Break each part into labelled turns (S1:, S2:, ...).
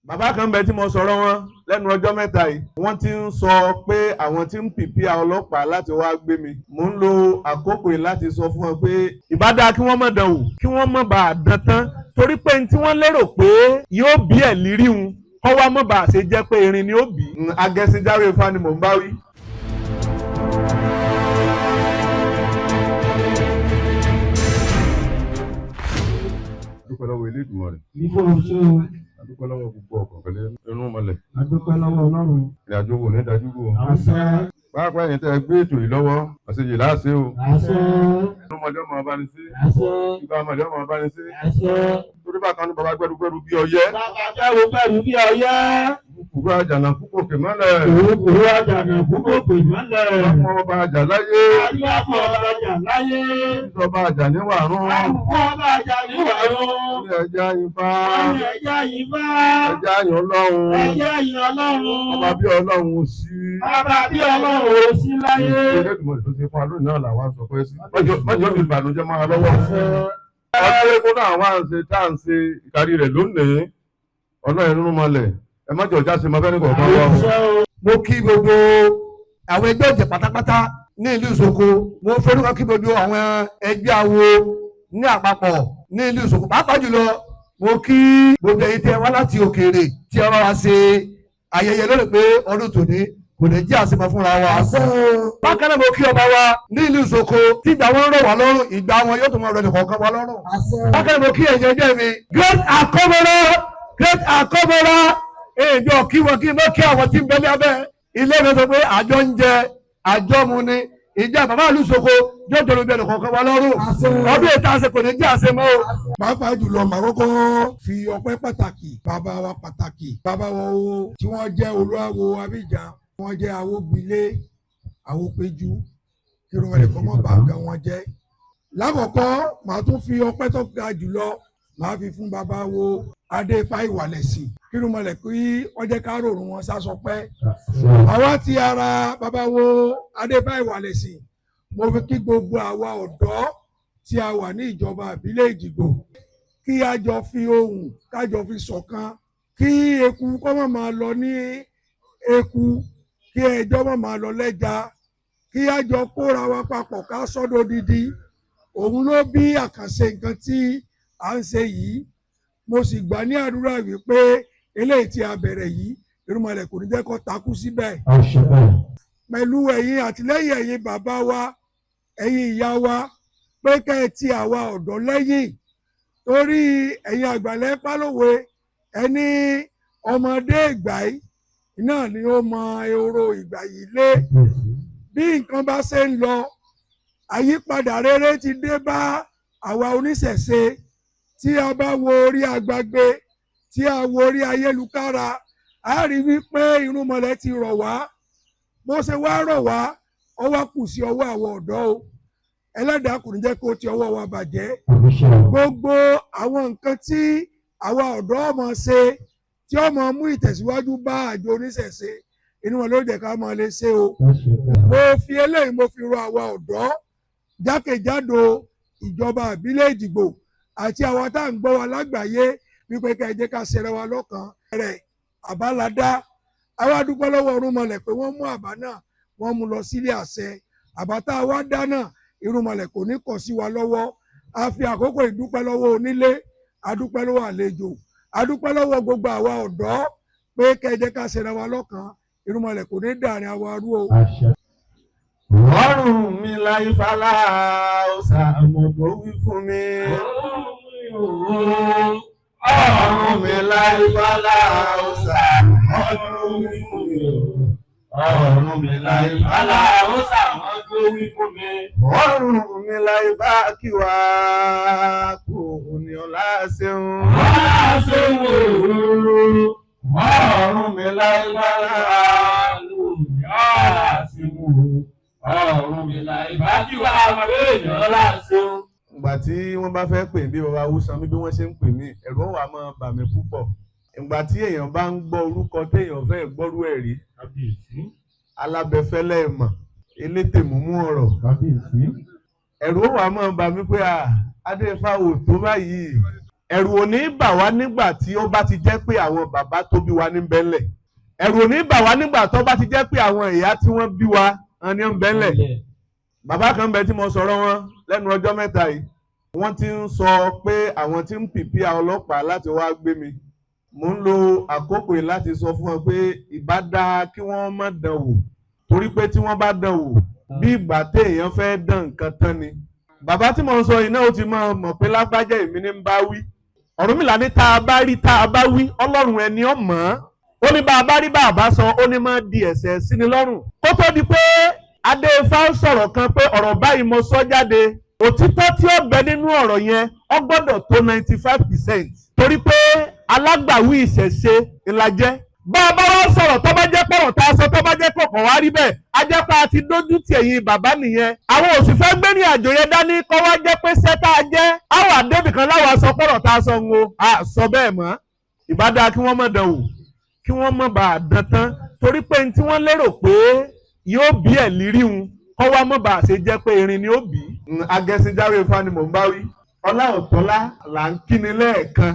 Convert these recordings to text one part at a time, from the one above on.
S1: bàbá kan bẹ tí mo sọ̀rọ̀ wọn lẹ́nu ọjọ́ mẹ́ta yìí wọ́n ti ń sọ pé àwọn tí ń pìpìà ọlọ́pàá láti wá gbé mi mò ń lo àkókò yìí láti sọ fún wọn pé ìbádá kí wọ́n má dán wò kí wọ́n má bàa dán tán torí pé tí wọ́n lérò pé yóò bí ẹ̀ lírí wọn kọ́ wá má bàa ṣe jẹ́ pé irin ni ó bí. Agẹṣinjáwé Ifá ni mò ń bá wí. adúpẹ́ lọ́wọ́ Elédùmarè.
S2: Ìfọ̀ ṣe o.
S1: Adúpẹ́ lọ́wọ́ gbogbo ọkàn pẹ̀lú irun mọ́lẹ̀.
S2: Adúpẹ́ lọ́wọ́ Ọlọ́run.
S1: Ìrìnàjò wò ní dájúgbò.
S2: Àṣẹ.
S1: Pàápàá ẹ̀yin tẹ́ ẹ gbé ètò yìí lọ́wọ́ àṣejì láàṣẹ o.
S2: Àṣẹ.
S1: Irun mọ́lẹ̀ ọmọ ọba ni sí.
S2: Àṣẹ.
S1: Ìgbà mọ́lẹ̀ ọmọ ọba ni sí.
S2: Àṣẹ.
S1: Torí bàkan ní bàbá gbẹrúgbẹrú bí ọyẹ́.
S2: Bàbá gbẹrúgbẹrú bí ọyẹ́.
S1: Kùkùrú àjànà púpọ̀ kè mọ́lẹ̀.
S2: Kùkùrú àjànà púpọ̀ kè mọ́lẹ̀.
S1: Ọmọ ọba àjà láyé.
S2: Ọmọ ọba àjà láyé.
S1: Ìjọba àjà níwàrún.
S2: Ọba àjà níwàrún.
S1: Orí ẹja Ifá.
S2: Orí ẹja Ifá.
S1: Ẹja yàn Ọlọ́run.
S2: Ẹja yàn Ọlọ́run.
S1: Ọba bí Ọlọ́run ò sí.
S2: Ọba bí Ọlọ́run ò sí láyé.
S1: Elédùmarè tó ti fún alóyún náà làwọn sọ pé sí. Mọ́jọ́ mi ìbànújẹ́ máa lọ́wọ́. Ọjọ́ eégún náà wá ń ṣe tá à ń ṣe ìkárí rẹ̀ lónìí. Ọlọ́run nínú mọ́lẹ̀. Ẹ má jẹ́ ọjà ṣe máa fẹ́ ní kọ̀ọ̀kan wá.
S3: Mo kí gbogbo àwọn ẹgbẹ́ ọ̀jẹ̀ pátápátá ní ìlú Ìsoko. Mo forúkọ kí gbogbo àwọn ẹgbẹ́ awo ní àpapọ̀ ní ìlú Ìsoko. Pàápàá jùlọ mo kí gbogbo ẹ̀yin tẹ́ wá láti òkèèrè tí ẹ bá wa ṣe ayẹyẹ lónìí pé ọdún tòní kò ní jẹ́ àṣemọ fúnra wa. Bákan náà mo kí ọba wa ní ìlú Ìsoko tí ìgbà wọn rọ̀ wá lọ́rùn ìgbà wọn yóò tún máa rọ̀ nìkọ̀ọ̀kan wá lọ́rùn. Bákan náà mo kí ẹ̀yin ẹgbẹ́ mi Great Akọ́bọ̀rọ̀ èèjọ kí wọn kí n bá kí àwọn tí ń bẹ ní abẹ́ ilé mi sọ pé àjọ ń jẹ àjọ mu ni ìjà bàbá ìlú Ìsoko yóò jọ lóbi ẹnìkọ̀ọ̀kan wa lọ́rùn ọdún ètò àṣẹ kò ní jẹ́ àṣẹ mọ́ o.
S4: Pàápàá jùlọ màá kọ́kọ́ fi ọpẹ́ pàtàkì bàbá wa pàtàkì bàbá wa o tí wọ́n jẹ́ olúwawo Abidjan wọ́n jẹ́ awógbilé awópéjú kí ló wọlé kọ́ mọ́ bàgà wọn jẹ́. Lákọ̀ọ́kọ́ màá tún fi ọpẹ́ tó ga jùlọ màá fi fún bàbá wo Adéfá Ìwàlẹ̀sìn kí ló mọ̀lẹ̀ kí wọ́n jẹ́ ká rọrùn wọn sásọpẹ́. Àwa ti ara bàbá wo Adéfá Ìwàlẹ̀sìn mo fi kí gbogbo àwa ọ̀dọ́ tí a wà ní ìjọba ìbílẹ̀ Èjìgbò kí a jọ fi ohùn kájọ fi ṣọ̀kan kí eku kọ́ mọ̀ máa lọ ní eku kí ẹjọ́ mọ̀ máa lọ lẹ́ja kí a jọ kóra wa papọ̀ ká sọ́dọ̀ dídí òun ló bí àkànṣe nǹkan tí à ń ṣe yìí. Mo sì gbà ní àdúrà wípé eléyìí tí a bẹ̀rẹ̀ yìí irúnmọlẹ̀ kò ní jẹ́ kó takú síbẹ̀. Pẹ̀lú ẹ̀yin àtìlẹ́yìn ẹ̀yin bàbá wa ẹ̀yin ìyá wa pé kẹ́ ẹ ti àwa ọ̀dọ́ lẹ́yìn torí ẹ̀yin àgbàlẹ̀ pálówe ẹni ọmọdé ìgbà yìí náà ni ó mọ ehoro ìgbà yìí lé. Bí nǹkan bá ṣe ń lọ àyípadà rere ti dé bá àwa oníṣẹ̀ṣe tí a bá wo orí agbágbé tí a wo orí ayélujára a rí wípé irúnmọlẹ̀ ti rọ̀ wá bó ṣe wá rọ̀ wá ó wá kù sí ọwọ́ àwọn ọ̀dọ́ o Ẹlẹ́dàá kò ní jẹ́ kó ti ọwọ́ wa bàjẹ́. Gbogbo àwọn nǹkan tí àwa ọ̀dọ́ ọmọ ṣe tí ó máa mú ìtẹ̀síwájú bá àjọ oníṣẹ̀ṣe inú wọn ló jẹ́ ká máa lè ṣe o. Mo fi eléyìí mo fi rọ àwa ọ̀dọ́ jákèjádò ìjọba ìbílẹ̀ Èjìgbò àti àwa tá à ń gbọ́ wa lágbàáyé wípé ká ẹ jẹ́ ká ṣẹra wa lọ́kàn rẹ̀ àbáládá. Àwa dúpẹ́ lọ́wọ́ Irúnmọlẹ̀ pé wọ́n mú àbá náà wọ́n mú lọ sílé àṣẹ. Àbá tá a wá dá náà Irúnmọlẹ̀ kò ní kọ̀ sí wa lọ́wọ́. A fi àkókò ìdúpẹ́ lọ́wọ́ onílé adúpẹ́ lọ́wọ́ àlejò adúpẹ́ lọ́wọ́ gbogbo àwa ọ̀dọ́ pé ká ẹ jẹ́ ká ṣẹra wa lọ́kàn Irúnmọlẹ̀ kò ní dàrin àwa rú o.
S1: Ọrùn mi láyé fálá ọ̀sà àmọ̀gbọ́ wí fún mi. Ọrùn mi láyé fálá ọ̀sà àmọ̀gbọ́ wí fún mi. Ọrùn mi láyé fálá ọ̀sà àmọ̀gbọ́ wí fún mi. Ọrùn mi láyé bá kí wá kò ní ọ̀la ṣeun. Ọ̀la ṣeun o. Ọrùn mi láyé fálá ọ̀sà àmọ̀gbọ́ ọ̀run mi la ìbájú àwọn èèyàn láṣọ. Ìgbà tí wọ́n bá fẹ́ pè bí bàbá Awúsanmí bí wọ́n ṣe ń pè mí ẹ̀rù wà máa bà mí púpọ̀. Ìgbà tí èèyàn bá ń gbọ́ orúkọ téèyàn fẹ́ gbọ́rú ẹ̀ rí. Alábẹ́fẹ́lẹ́ ìmọ̀ elétè múmú ọ̀rọ̀. Ẹ̀rù wà máa bà mí pé Adéfá ò tó báyìí. ẹ̀rù ò ní bà wá nígbà tí ó bá ti jẹ́ pé àwọn bàbá tó bí wa ní bẹ́ńlẹ̀. ẹ̀rù ò ní bà wá nígbà tó bá ti jẹ́ pé àwọn ìyá tí wọ́n bí wa ní bẹ́ńlẹ̀. bàbá kan bẹ tí mo sọ̀rọ̀ wọn lẹ́nu ọjọ́ mẹ́ta yìí. wọ́n ti ń sọ pé àwọn tí ń pìpì ọlọ́pàá láti wá gbé mi. mo ń lo àkókò yìí láti sọ fún wọn pé ìbá dáa kí wọ́n má dán wò. torí pé tí wọ́n bá dán wò bí ìgbà téèyàn fẹ́ dán nǹkan tán ni. bàbá tí mo ń sọ yìí náà ó ti mọ̀ pé lágbájá èmi ní ń bá wí. Ọ̀rúnmìlà ní tá a bá rí tá a bá wí Ọlọ́run ẹni ó mọ̀ ó ní bá a bá rí bá a bá sọ ó ní máa di ẹ̀ṣẹ̀ sí ni lọ́rùn. kó tó di pé Adéfá sọ̀rọ̀ kan pé ọ̀rọ̀ báyìí mo sọ jáde òtítọ́ tí ó bẹ nínú ọ̀rọ̀ yẹn ó gbọ́dọ̀ tó 95% torí pé alágbàwí ìṣẹ̀ṣe ìlàjẹ́. bá a bá wá sọ̀rọ̀ tó bá jẹ́ pọ̀rọ̀ tá a sọ tó bá jẹ́ kọ̀ọ̀kan wá rí bẹ́ẹ̀ a jẹ́ pé a ti dójú tì ẹ̀yin bàbá nìyẹn. àwọn òsì fẹ́ gbé ní àjò yẹn dání kọ́ wá jẹ́ pé sẹ́tà jẹ́ àwọn àdébìkan láwọn aṣọ pọ̀rọ̀ tá a sọ ń wo a sọ bẹ́ẹ̀ mọ́. ìbádá kí wọ́n mọ̀ dán wò kí wọ́n mọ̀ bá a dán tán torí pé ní tí wọ́n lérò pé yóò bí ẹ̀ lírí wọn kọ́ wá mọ̀ bá a ṣe jẹ́ pé irin ni ó bí. Agẹṣinjáwé Ifá ni mò ń bá wí. Ọláòtọ́lá là ń kíni lẹ́ẹ̀kan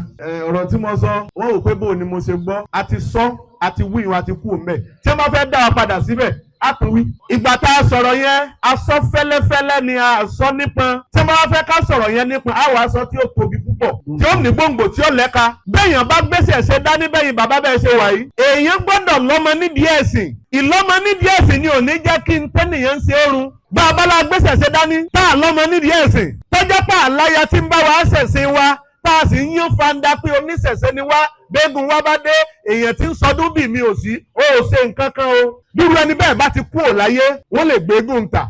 S1: ọ̀rọ̀ tí mo sọ wọ́n rò pé bó ni mo ṣe gbọ́ a ti sọ a ti wí wọn a ti kú òmẹ́ tí wọ́n bá fẹ́ dá wa padà síbẹ̀ á tún wí. ìgbà tá a sọ̀rọ̀ yẹn a sọ fẹ́lẹ́fẹ́lẹ́ ni a sọ nípọn tí wọ́n bá fẹ́ ká sọ̀rọ̀ yẹn nípọn á wàá sọ tí ó tóbi púpọ̀ tí ó ní gbòǹgbò tí ó lẹ́ka bẹ́ẹ̀yàn bá gbèsè ṣe dání bẹ́yìn bàbá bẹ́ẹ̀ ṣe wà yìí. èèyàn gbọ́dọ̀ lọ́mọ nídìí ẹ̀sìn ìlọ́mọ nídìí ẹ̀sìn ni ò ní jẹ́ kí n tẹ́nìyàn ṣe é run bá a bá la gbèsè ṣe dání tá a lọ́mọ nídìí ẹ̀sìn tọ́jọ́ pa àláyà tí ń bá wa ṣẹ̀sìn wa tá a sì ń yán fanda pé oníṣẹ̀ṣẹ̀ ni wá gbẹ́gun wá bá dé èèyàn tí ń sọdún bì mí ò sí ó ò ṣe nǹkan kan o dúró ẹni bẹ́ẹ̀ bá ti kú ò láyé wọ́n lè gbẹ́gun ta.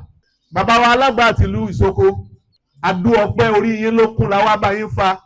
S1: bàbá wa alágbà tìlú Ìsoko adú ọpẹ́ orí yín ló kún la wá bá yín fa.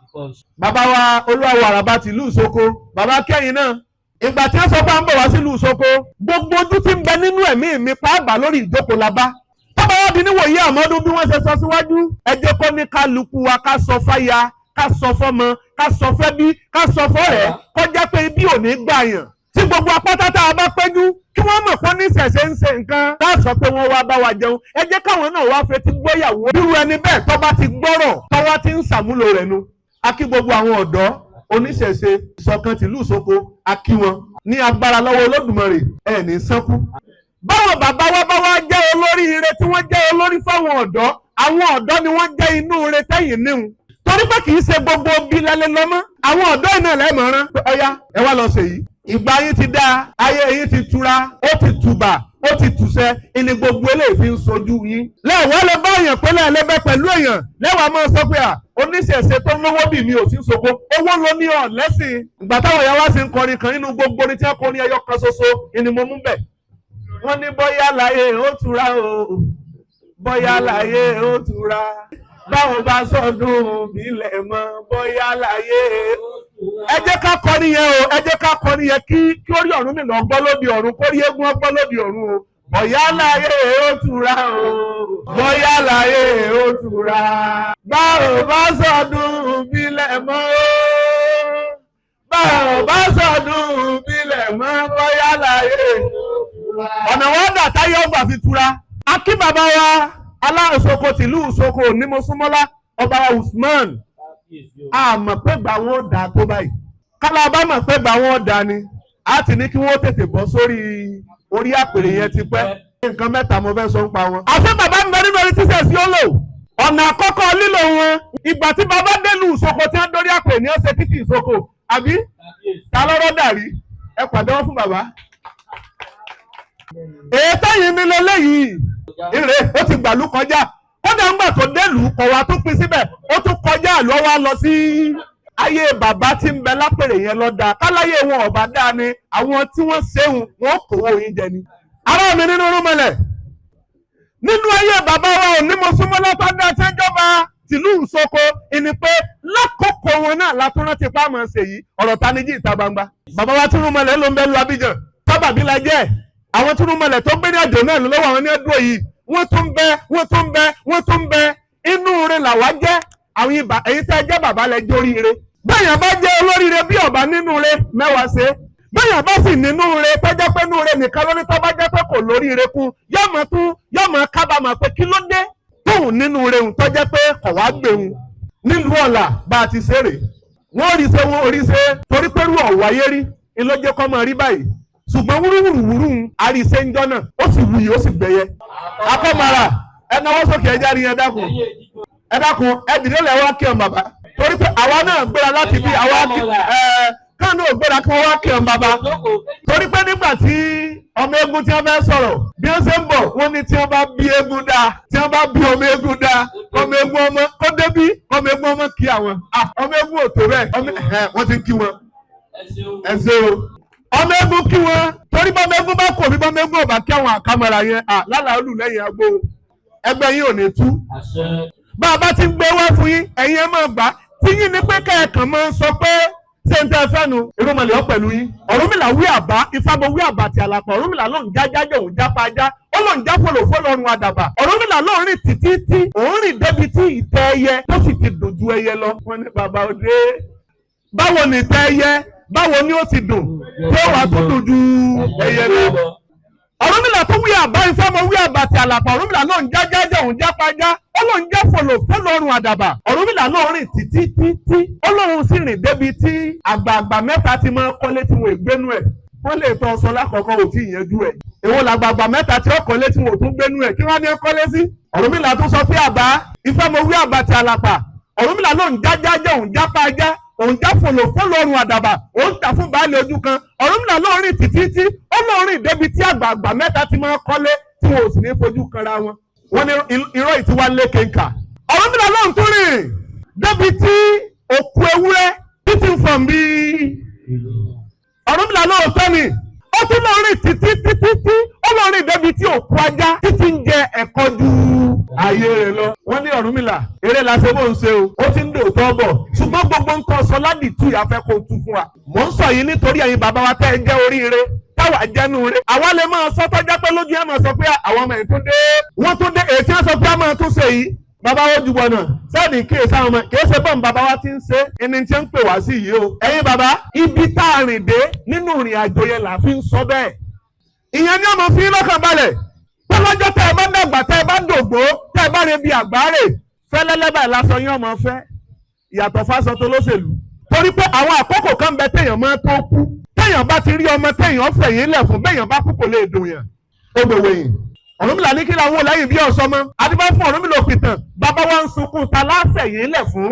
S1: bàbá wa olúwawo àràbà tìlú Ìsoko bàbá kẹ́yìn náà ìgbà tí wọ́n sọ pé à ń bọ̀ wá sílùú Ìsoko gbogbo ojú tí ń bẹ nínú ẹ̀mí mi pàápàá lórí ìjókòó la bá. tọ́ba wá di níwòye àmọ́dún bí wọ́n ṣe sọ síwájú ẹ jẹ́ kó ní kálukú wa ká sọ fáya ká sọ fọ́mọ ká sọ fẹ́bí ká sọ fọ́rẹ́ kọjá pé ibi ò ní gbà yàn tí gbogbo apáta tá a bá péjú kí wọ́n mọ̀ pé oníṣẹ̀ṣe ń ṣe nǹkan tá a sọ pé wọ́n wá bá wa jẹun ẹ jẹ́ káwọn náà wá fetí gbọ́yàwó irú ẹni bẹ́ẹ̀ tó bá ti gbọ́rọ̀ tọ́wọ́ ti ń ṣàmúlò rẹ̀ nu. a kí gbogbo àwọn ọ̀dọ́ oníṣẹ̀ṣe ìṣọ̀kan tìlú Ìsoko a kí wọn ní agbára lọ́wọ́ Olódùmarè ẹ̀ ní sánkú. báwọn bàbá wa bá wá jẹ́ olórí ire tí wọ́n jẹ́ olórí fáwọn ọ̀dọ́ àwọn ọ̀dọ́ ni wọ́n jẹ́ inú ire tẹ́yìn níhun torí pé kì í ṣe gbogbo bí lálẹ́ lọ́mọ́ àwọn ọ̀dọ́ iná lẹ́mọ̀ràn ọ̀yá ẹ wá lọ ṣe yìí ìgbà yín ti dá ayé yín ti tura ó ti tùbà ó ti tùṣẹ́ ìní gbogbo eléyìí fi ń sojú yín. lẹ́wọ̀n lè bá èèyàn pé lẹ́ẹ̀lẹ́bẹ̀ pẹ̀lú èèyàn lẹ́wọ̀n máa sọ pé oníṣẹ̀ṣe tó lówó bì mí ò sí Ìsoko owó ló ní ọ̀ lẹ́sìn. ìgbà táwọn ìyá wa sì ń kọrin kan nínú gbogbo orin tí wọ́n kọrin ẹyọ kan ṣoṣo ìní mo mú bẹ̀. wọ́n ní bóyá láyé ó tura o bóyá láyé ó tura báwo bá sọdún bílẹ̀ mọ́ bóyá láyé. ẹ jẹ́ ká kọrin yẹn o ẹ jẹ́ ká kọrin yẹn kí orí ọ̀run nìlọ gbọ́ lóde ọ̀run kó rí eégún ọgbọ́ lóde ọ̀run o. bóyá láyé ó tura o bóyá láyé ó tura báwo bá sọdún bílẹ̀ mọ́ báwo bá sọdún bílẹ̀ mọ́ bóyá láyé. ọ̀nà wọn dà táyé ọgbà fi tura. akí bàbá wa Aláòsoko tìlú Ìsoko ní Mọ́súnmọ́lá ọba Usman a mọ̀ pé gbà wọ́n dà tó báyìí kálá bá mọ̀ pé gbà wọ́n dà ni a ti ní kí wọ́n tètè bọ́ sórí orí àpèrè yẹn ti pẹ́ nǹkan mẹ́ta mo fẹ́ sọ ń pa wọn. àṣẹ bàbá mi bẹ nínú orí tíṣẹ̀ sí ó lò ọ̀nà àkọ́kọ́ lílo wọn ìgbà tí bàbá délùú Ìsoko tí wọ́n dórí àpèrè ní ọ̀sẹ̀ títí Ìsoko àbí ta lọ́rọ́ dàrí ẹ pàdánwọ́ fún bàbá. èyí tẹ́yìn mi lélẹ́yìí ire ó ti gbàlú kọjá kódà ńgbà tó délùú kọ̀ wá tó pin síbẹ̀ ó tún kọjá àlọ́ wa lọ sí ayé bàbá tí ń bẹ lápèrè yẹn lọ́dà káláyé wọn ọ̀bá dáa ni àwọn tí wọ́n ṣéhun wọn kòwó yín jẹ ni. ará mi nínú rúmọlẹ̀ nínú ayé bàbá wa ò ní Mọ́súnmọ́lá tó dá tẹ́jọba tìlú Ìsoko ìní pé lákòókò wọn náà látúrán ti pa àmọ́ ṣèyí ọ̀rọ̀ tanijì ìta gbangba. bàbá wa tí rúmọlẹ̀ ló ń bẹ lu Abidjan tábàbí la jẹ́ àwọn tí rúmọlẹ̀ tó gbé ní àjò náà lọ́wọ́ àwọn ní ẹ̀dúró yìí wọ́n tún bẹ inú rẹ̀ làwa jẹ́ àwọn ibà èyí tẹ́ jẹ́ bàbá lẹ jórí rẹ̀ bẹ́ẹ̀yàn bá jẹ́ olóríire bí ọba nínú rẹ̀ mẹ́wàá ṣe bẹ́ẹ̀yàn bá sì nínú rẹ̀ tọ́jọ́ pé nínú rẹ̀ nìkan lórí tó bá jẹ́ pé kò lóríire kún yọ̀mọ̀ kábàámọ̀ pé kí ló dé tóun nínú rẹ̀ ń tọ́jọ́ pé kọ̀ wá gbéhùn nílùú ọ̀la bá a ti ṣeré wọ́n rí ṣe wọ́n orí ṣe torí pé rú ọ̀wáyé rí ìlọ́jẹ́ kọ́ máa rí báyìí ṣùgbọ́n wúrúwúrúwúrú àríṣe ń jọ́nà ó sì wuyì ó sì gbẹ̀yẹ. akọ́mara ẹ náwó sókè ẹja rí ẹ dákun ẹ dìde lẹ́wọ́ kí ọ bàbá torí pé àwa náà gbéra láti bí àwa kánú ògbéra kí wọ́n wá kí ọ bàbá torí pé nígbà tí ọmọ eégún tí wọ́n fẹ́ sọ̀rọ̀ bí wọ́n ṣe ń bọ̀ wọ́n ní tí wọ́n bá bí eégún dáa tí wọ́n bá bí ọmọ eégún dáa ọmọ eégún ọmọ kó débí ọmọ eégún ọmọ kí àwọn ọmọ eégún ò tó bẹ́ẹ̀ wọ́n ti ń kí wọn ẹ ṣé o ọmọ eégún kí wọn torí bọ́mọ eégún bá kò bí bọ́mọ eégún ò bá kí àwọn àkàmọ̀ra yẹn lálàálù lẹ́yìn agbó ẹgbẹ́ yín ò ní tú bá a bá ti ń gbé wá fún yín ẹ̀yin ẹ máa gbà tí yín ni pé kẹ́ẹ̀kan máa ń sọ pé ṣé n tẹ́ fẹ́ nu irúnmọlẹ̀ ọ́ pẹ̀lú yín Ọ̀rúnmìlà wí àbá Ifábọ̀ wí àbá àti àlàpà Ọ̀rúnmìlà ló ń jájájẹ òun jápa ajá ó ló ń já fòlòfó lọ́rùn àdàbà Ọ̀rúnmìlà ló ń rìn títí tí òun rìn débi tí ìtẹ́ ẹyẹ tó sì ti dùn ju ẹyẹ lọ. wọ́n ní bàbá òde báwo ni ìtẹ́ ẹyẹ báwo ni ó ti dùn tí ó wà tó dùn ju ẹyẹ lọ. Ọ̀rúnmìlà tó wí àbá Ifábọ̀ wí àbá àti àlàpà Ọ̀rúnmìlà ló ń jájájẹ òun jápa ajá ó ló ń já fòlòfó lọ́rùn àdàbà Ọ̀rúnmìlà ló ń rìn títí tí ó lóun sì rìn débi tí àgbààgbà mẹ́ta ti máa kọ́lé tí wọ́n gbénú ẹ̀ wọ́n lè tọ́ sọ lákọ̀ọ́kọ́ ò tí ì yanjú ẹ̀ èwo làgbààgbà mẹ́ta tí ó kọ́lé tí wọ́n tún gbénú ẹ̀ kí wọ́n ní kọ́lé sí. Ọ̀rúnmìlà tún sọ pé àbá Ifábọ̀ wí àbá àti àlàpà Ọ̀rúnmìlà ló ń jájájá òun jápa ajá òun já fòlòfó lọ́rùn àdàbà òun tà fún baálé ojú kan Ọ̀rúnmìlà ló ń rìn títí ó lóun rìn débi tí àgbààgbà mẹ́ta ti máa kọ́lé tí wọ́n ò sì ní fojú kanra wọn. wọ́n ní irọ́ ìtiwá lékenka Ọ̀rúnmìlà ló ń tún rìn débi tí òkú ewúrẹ́ títí ń fọ̀n bí Ọ̀rúnmìlà ló ń tọ́ ni ó tún lọ rìn títí ó lọ rìn débi tí òkú ajá títí ń jẹ ẹ̀kọ́ ju ayé rẹ̀ lọ. wọ́n ní Ọ̀rúnmìlà eré la ṣe bó ń ṣe o ó ti ń dòótọ́ bọ̀ ṣùgbọ́n gbogbo ń tọ́ sọ ládìtú ìyàfẹ́ kó tu fún wa. mò ń sọ yìí nítorí ẹ̀yin bàbá wa tẹ́ ẹ jẹ́ oríire táwa jẹ́nu rẹ̀ àwa lè máa sọ tọ́jà pé lójú ẹ̀ máa sọ pé àwọn ọmọ ẹ̀ tó dé wọ́n tó dé èyí tí wọ́n sọ pé a máa tún ṣe yìí bàbá wo jù bọ̀nà sẹ́ẹ̀dì kí èsì àwọn ọmọ kìí ṣe bọ́ọ̀n bàbá wa ti ń ṣe ẹni tí ń pè wá sí yìí o. ẹ̀yin bàbá ibi tá a rìn dé nínú ìrìn àjò yẹn là fi ń sọ bẹ́ẹ̀. ìyẹn ni ọmọ fi lọ́kàn balẹ̀ pé lọ́jọ́ tẹ́ ẹ bá dàgbà tẹ́ ẹ bá dògbó tẹ́ ẹ bá rẹ bí àgbáre fẹ́lẹ́lẹ́ báyìí lásán yín ọmọ fẹ́ ìyàtọ̀ fásọ tó lóṣèlú. torí pé àwọn àkókò kan bẹ téèyàn máa tó kú téèyàn bá ti rí ọmọ téèyàn fẹ̀yìn lẹ̀ fún béèyàn bá kú kò lè dùn yàn ó gbèwè yìí. Ọ̀rúnmìlà ní kí làwọn lẹ́yìn bí ọ̀sọ́ mọ́ adébá fún Ọ̀rúnmìlà òpìtàn bàbá wa ń sunkún ta láfẹ̀yìn lẹ̀ fún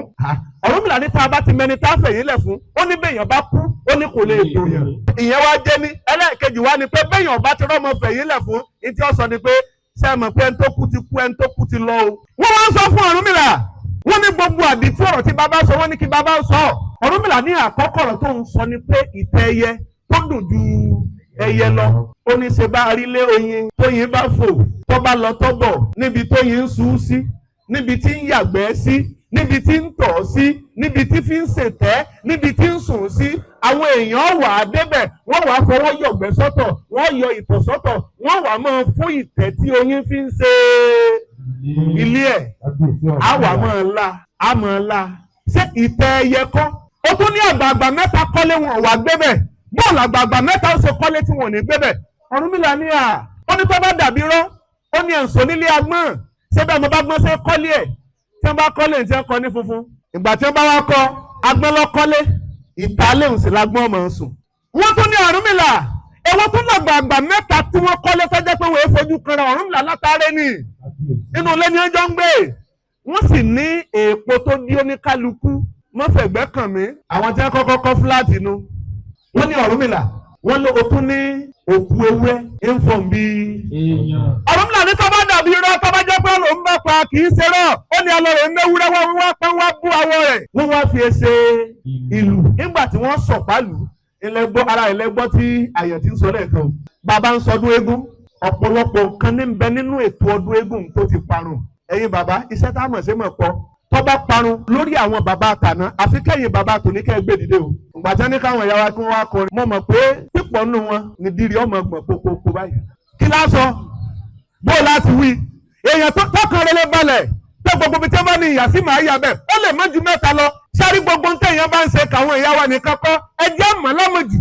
S1: Ọ̀rúnmìlà ní ta bá ti mẹni tá fẹ̀yìn lẹ̀ fún ó ní béèyàn bá kú ó ní kò lè dùn yàn. ìyẹn wá jẹ́ ní ẹlẹ́ẹ̀kejì wá ni pé béèyàn bá ti rọ́mọ fẹ̀yìn lẹ̀ fún ní tí ó sọ ni pé sẹ́mọ̀ pé ẹni tó kú ti kú ẹni tó kú ti lọ o. wọ́n wá ń sọ fún Ọ̀rúnmìlà wọ́n ní gbogbo àdìtú ọ̀rọ̀ tí bàbá sọ wọ́n ní kí bàbá sọ Ọ̀rúnmìlà ní àkọ́kọ́ ọ̀rọ̀ tó ń sọ ni pé ìtẹ́ ẹyẹ tó dùn ju ẹyẹ lọ ó ní ṣe bá arílé oyin tóyin bá fò tó bá lọ tó bọ̀ níbi tóyin ń sú sí níbi tí ń yàgbẹ́ sí níbi tí ń tọ̀ sí níbi tí fi ń ṣètẹ́ níbi tí ń sùn sí àwọn èèyàn wà á débẹ̀ wọ́n wà á fọwọ́ yọ̀gbẹ́ sọ́tọ̀ wọ́n yọ ìtọ̀ sọ́tọ̀ wọ́n wà á máa fún ìtẹ́ tí oyin fi ń ṣe ilé ẹ̀ á wà máa la á máa la ṣé ìtẹ́ ẹyẹ kọ́ ó tún ní àgbààgbà mẹ́ta kọ́lé wọn wà gbébẹ̀ bọ́ọ̀lù àgbààgbà mẹ́ta ó ṣe kọ́lé tí wọ́n ní gbébẹ̀ Ọ̀rúnmìlà ní ó ní tó bá dàbí rọ́ ó ní ẹ̀sùn nílé agbọ́n ṣé bẹ́ẹ̀ mo bá gbọ́n ṣe kọ́lé ẹ̀ tí wọ́n bá kọ́lé tí wọ́n kọ́ ní funfun ìgbà tí wọ́n bá wá kọ́ agbọ́n lọ kọ́lé ìtàlẹ́ òsì lágbọ́n ọmọ sùn. wọ́n tún ní Ọ̀rúnmìlà èwo tún làgbààgbà mẹ́ta tí wọ́n kọ́lé tó jẹ́ pé wọ́n é fojú kanra Ọ̀rúnmìlà látàrí ni inú ilé ni ẹjọ́ ń gbé wọ́n sì ní èèpo tó di oníkálukú mọ́fẹ̀gbẹ́ kàn mí àwọn tí wọ́n kọ́kọ́ kọ́ fúláàtì nu wọ́n ní Ọ̀rúnmìlà wọ́n ló okun ní òkú ewúrẹ́ ń fọ̀n bí. Ọ̀rúnmìlà ní tọ́ba dàbí irọ́ tọ́ba jẹ́ pé ló ń bá pa kì í ṣe rọ̀ ó ní ọlọ́rẹ̀ mẹ́wúrẹ́ wọ́n wá pẹ́ wá bú awọ rẹ̀ wọ́n wá fi ṣe ìlú nígbà tí wọ́n sọ̀pálù ara ẹlẹ́gbọ́ tí àyàn ti ń sọ lẹ́ẹ̀kan o. bàbá ń sọdún eégún ọ̀pọ̀lọpọ̀ nǹkan ní bẹ nínú ètò ọdún eégún tó ti parun ẹ̀yin bàbá iṣẹ́ tá a mọ̀ sí mọ̀ pọ̀ tọ́ba parun lórí àwọn bàbá àtàná àfi kẹ́yìn bàbá tòní kẹ́ gbé dìde o. ìgbàjẹ́ ní káwọn ìyá wa kí wọ́n wá kọrin mọ̀ mọ̀ pé pípọ̀ nù wọn ní dírí ọmọ gbọ̀n pópópó báyìí. kí lásọ bó láti wí èèyàn tó tọkàn rẹ lè balẹ̀ tó gbogbo bí tí wọ́n bá ní ìyá sí màá yà bẹ́ẹ̀ ó lè má ju mẹ́ta lọ sáré gbogbo ntẹ̀yìn bá ń ṣe káwọn ìyá wa nìkan kọ́ ẹjẹ́ àmọ́ lámọ̀jù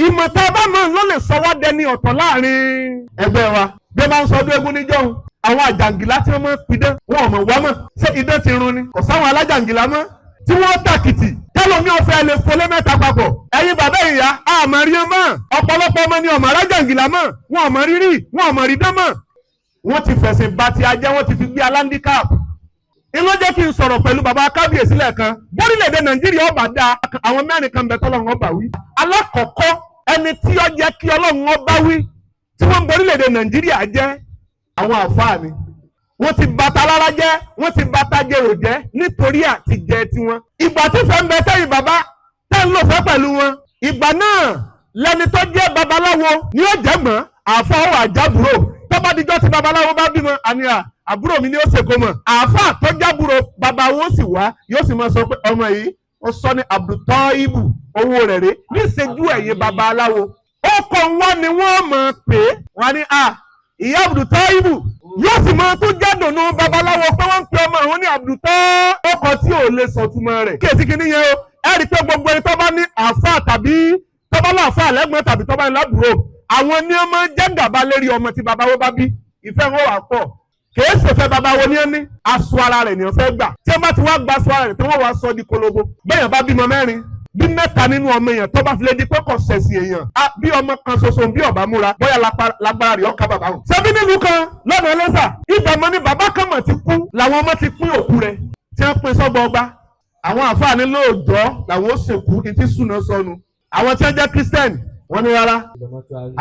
S1: ìmọ̀ tá a bá mọ̀ ló lè sọ wá dẹni ọ̀tọ̀ láàrin ẹgbẹ́ wa bí wọ́n bá ń sọ ọdún eégún níjọ́ àwọn àjàngìlá tí wọ́n máa ń pidán wọn ò mọ̀ wá mọ̀ ṣé idán ti run ni kò sáwọn alájàngìlá mọ́ tí wọ́n tàkìtì kọ́lọ̀ ní ọ̀fẹ́ lè folé mẹ́ta papọ̀ ẹ̀yin bàbá ìyá àmọ́ rí ọmọ ọ̀pọ̀lọpọ̀ ọmọ ni ọmọ arájàngìlá mọ̀ wọn ọmọ rírì wọn ọmọ rí dán mọ̀ wọ́n ti fẹ̀sìn bá ti ajẹ́ wọ́n ti fi gbé alándíkàpù ilé jẹ́ kí n sọ̀rọ̀ pẹ̀lú bàbá kábíyèsí lẹ́ẹ̀kan bórílẹ̀-èdè nàìjíríà ọba dá àwọn mẹ́rin kan bẹ tọ́lọ́run ọba wí alákọ̀ọ́kọ́ ẹni tí ó jẹ́ kí ọlọ́run ọba wí tí wọ́n ń borílẹ̀-èdè nàìjíríà jẹ́ àwọn àfáà ni wọ́n ti bàtà lára jẹ́ wọ́n ti bàtà jèrò jẹ́ nítorí àtijẹ tiwọn ìgbà tí fẹ́ ń bẹ tẹ́yìn bàbá tẹ́ ń lò fẹ́ pẹ̀lú wọn ìgbà náà lẹni tó jẹ́ babaláwo ni ó jẹ́gbọ́n àfọwọ́ àjábúrò tọ́ba díjọ́ tí babaláwo bá bímọ àníyà àbúrò mi ni ó ṣe kó mọ̀ àáfà tó jábúrò babawo sì wá yóò sì máa sọ pé ọmọ yìí ó sọ ní Abdultaibu owó rẹ̀ rè níṣẹ́jú ẹ̀yìn babaláwo ó kọ̀ wọ́n ni wọ́n mọ̀ pé wọ́n ní ìyá Abdultaibu yóò sì máa tún jádùnú babaláwo pé wọ́n ń pe ọmọ àwọn ní Abdultai ọkọ̀ tí ò lè sọ̀túnmọ́ rẹ̀ kíyèsí kí nìyẹn o ẹ rí i pé gbogbo ẹni tó bá ní àáfà tàbí tó bá láàfà lẹ́gbọ̀n tàbí tó bá ní lábúrò àwọn ní ọmọ jẹ́ gàba lérí ọmọ tí babawo bá bí ìfẹ́ wọn wà pọ̀ kìí ṣèfẹ́ babawo ní ẹni aṣọ ara rẹ̀ ni wọ́n fẹ́ gbà tí wọ́n bá ti wá gba aṣọ ara rẹ̀ tí wọ́n wá sọ di kolobo bẹ́ẹ̀ bá bímọ mẹ́rin bí mẹ́ta nínú ọmọ èèyàn tó bá fi lè di pé kò ṣẹ̀sìn èèyàn bí ọmọ kan ṣoṣo bí ọba múra bóyá lágbára rẹ̀ ọkà bàbá wọn. ṣebí nílùú kan lọ́nà ẹlẹ́sà ibà mọ́ ni bàbá kan mọ̀ ti kú làwọn ọmọ ti pín òkú rẹ̀ tí wọ́n pín sọ́gbọ̀ ọgbà àwọn àfáàní lóòjọ́ làwọn ó ṣèkú ìtí súná sọnù àwọn tí wọ́n jẹ́ Christian wọ́n ní rárá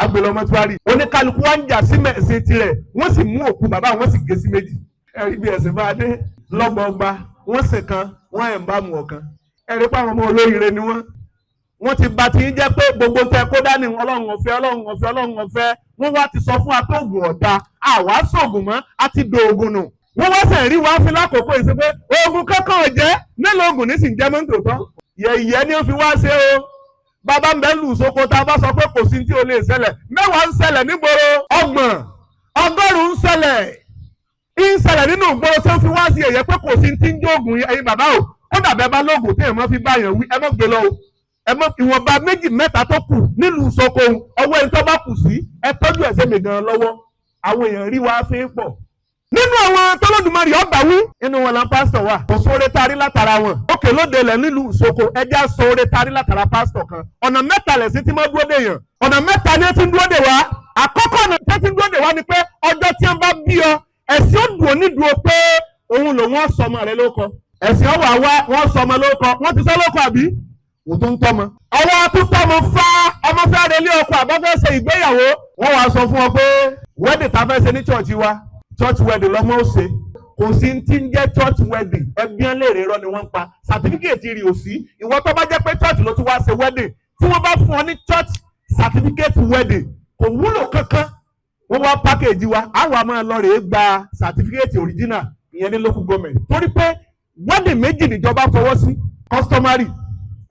S1: agbèlè mọ́túárì oníkálukú wá ń jà sí mẹ̀sìn tirẹ̀ wọ́n sì mú òkú bàbá wọn sì gé sí méjì ẹ̀rí bí ẹ̀sìn bá dé lọ́gbọ̀ọ́gba wọ́n sì kan wọ́n ẹ̀ ń bá mu ọ̀kan ẹ̀rí pàwọn ọmọ olóríire ni wọ́n ti bá ti ń jẹ́ pé gbogbo tẹ kó dání ọlọ́run ọ̀fẹ́ ọlọ́run ọ̀fẹ́ ọlọ́run ọ̀fẹ́ wọ́n wá ti sọ fún wa pé ògùn ọ̀dà àwa sóògùn mọ́ a ti do ògùn nù wọ́n wá sẹ̀ rí wá fi lákòókò yìí sí pé ògùn kankan ò jẹ́ mélòó ògùn nísìnyí jẹ́ mọ́ nítòótọ́ yẹ̀yẹ́ ni ó fi wá ṣe o bàbá ń bẹ lù sóko tá a bá sọ pé kò sí tí o lè ṣẹlẹ̀ mẹ́wàá ń ṣẹlẹ̀ nígboro ọgbọ̀n ọgọ́rùn-ún ń ṣẹlẹ̀ nínú ìgboro tó ń fi wá sí ẹ̀yẹ pé kò sí tí ń jóògùn ẹ̀yin bàbá o kódà bẹ́ẹ̀ bá lóògùn tí èèmọ́ fi báyàn wí ẹ mọ́ gbé lọ o ẹ mọ́ ìwọ̀nba méjì mẹ́ta tó kù nílùú sóko ọwọ́ ẹni tó bá kù sí ẹ tọ́jú ẹ̀sẹ̀ mi gan lọ́wọ́ àwọn èèyàn rí wa fi ń pọ̀ nínú àwọn tọ́lọ́dúnmọ́rì ọgbà wí inú wọn la pásítọ̀ wà kò sóore tarí látara wọn òkè lóde ilẹ̀ nílùú Ìsoko ẹja sóore tarí látara pásítọ̀ kan ọ̀nà mẹ́ta lẹ̀sìn tí wọ́n dúró dè yàn ọ̀nà mẹ́ta ni ó ti ń dúró dè wá àkọ́kọ́ ọ̀nà tí ó ti ń dúró dè wá ni pé ọjọ́ tí wọ́n bá bí ọ ẹ̀sìn ó dùn onídùú pé òun lòun ọ̀sọ̀mọ rẹ lóko ẹ̀sìn ọwọ́ àwa wọ́n sọmọ lóko wọ́n ti sọ lóko àbí òtún tọ́mọ ọwọ́ atúntọ́mọ fá ọmọ fẹ́ relé ọkọ àbáfẹ́ ṣe ìgbéyàwó wọ́n wá sọ fún ọ pé wẹ́dì tá a fẹ́ ṣe ní church wa church wedding lọ́mọ ó ṣe kò sí ti ń jẹ́ church wedding ẹbí ẹ̀ lè rírọ́ ni wọ́n ń pa certificate rí o sí ìwọ tó bá jẹ́ pé church ló ti wá ṣe wedding tí wọ́n bá fún ọ ní church certificate wedding kò wúlò kankan wọ́n wá package wa àwọn àmọ́ lọ rèé gba certificate original ìyẹn ní local government torí pé wedding méjì níjọba fọwọ́ sí customary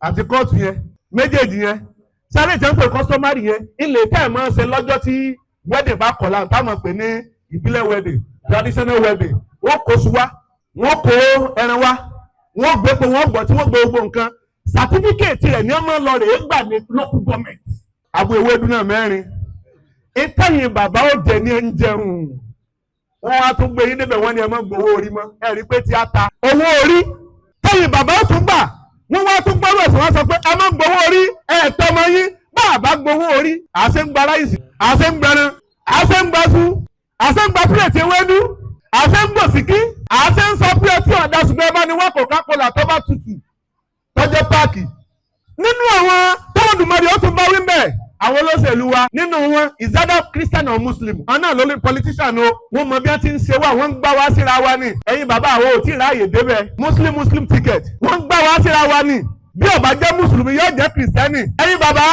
S1: àti court yẹn méjèèjì yẹn sáré ìjẹun pé customary yẹn ilé tẹ́ ẹ̀ máa ń ṣe lọ́jọ́ tí wedding bá kọ̀ láǹtà máa pè ní ìbílẹ̀ wedding traditional wedding wọ́n kó su wá wọ́n kó ẹran wá wọ́n gbé pé wọ́n gbọ́ tí wọ́n gbé gbogbo nǹkan certificate rẹ̀ ní ọmọ lọ rèé gbà ní local government àbò ewédú náà mẹ́rin ìtẹ̀yìn bàbá òde ní ń jẹun wọ́n wá tún gbé yín débẹ̀ wọ́n ní ẹ má gbowó orí mọ́ ẹ rí pé tí a ta owó orí tẹ̀yìn bàbá ó tún gbà wọ́n wá tún gbọ́rọ̀ ẹ̀sìn wá sọ pé ẹ má gbowó orí ẹ̀ tọmọ yín bàbá gbowó orí àṣẹ ń gba ráìsì àṣẹ ń gbẹran àṣẹ ń gbaṣu àṣẹ ń gba pírẹ̀tì ewédú àṣẹ ń gbòsìkí àṣẹ ń sọ pé tí ọ̀dà ṣùgbọ́n ẹ bá ní wọ́n Coca-Cola tó bá tutù tọ́jọ́ páàkì nínú àwọn tọ́wọ́dùmarì ó tún bá wí bẹ́ẹ̀ àwọn olóṣèlú wa nínú wọn is either Christian or Muslim àwọn náà lórí politician o wọn mọ bí wọn ti ń ṣe wá wọn ń gbá wá síra wa ni ẹ̀yin bàbá àwọn ò tí ì ráàyè débẹ̀ Muslim ticket wọn ń gbá wá síra wa ni bí ó bá jẹ́ mùsùlùmí yóò jẹ́ kìrìsìtẹ́nì ẹ̀yin bàbá